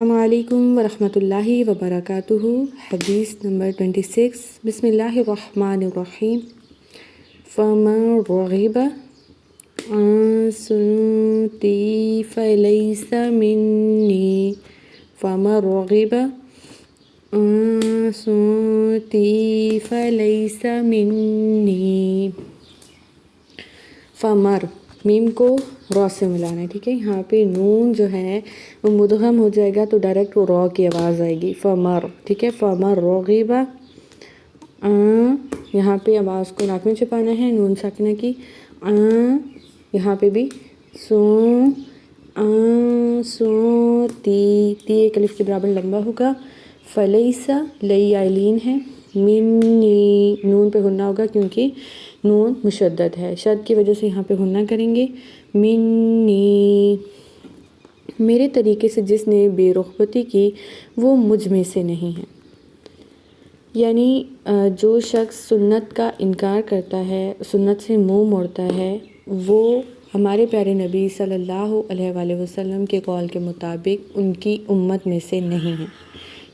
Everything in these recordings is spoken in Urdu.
السلام علیکم ورحمۃ اللہ وبرکاتہ۔ حدیث نمبر 26۔ بسم اللہ الرحمن الرحیم۔ فمن رغب عن سنتی فلیس منی، فمن رغب عن سنتی فلیس منی۔ فمر میم کو را سے ملانا ہے، ٹھیک ہے۔ یہاں پہ نون جو ہے وہ مدغم ہو جائے گا تو ڈائریکٹ وہ را کی آواز آئے گی، فمر، ٹھیک ہے۔ فمر رغب، یہاں پہ آواز کو ناک میں چھپانا ہے، نون ساکنہ کی۔ یہاں پہ بھی سون تی ایک الف کے برابر لمبا ہوگا۔ فلیسا لئی آئلین ہے، منی نون پہ غنہ ہوگا کیونکہ نون مشدد ہے، شد کی وجہ سے یہاں پہ غنہ کریں گے۔ منی، میرے طریقے سے جس نے بے رغبتی کی وہ مجھ میں سے نہیں ہے، یعنی جو شخص سنت کا انکار کرتا ہے، سنت سے منہ موڑتا ہے، وہ ہمارے پیارے نبی صلی اللہ علیہ وآلہ وسلم کے قول کے مطابق ان کی امت میں سے نہیں ہے،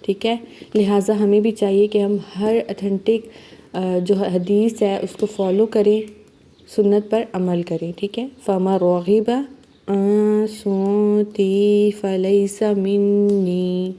ٹھیک ہے۔ لہٰذا ہمیں بھی چاہیے کہ ہم ہر اتھینٹک جو حدیث ہے اس کو فالو کریں، سنت پر عمل کریں، ٹھیک ہے۔ فَمَن رَغِبَ عَن سُنَّتِي فَلَيْسَ مِنِّي۔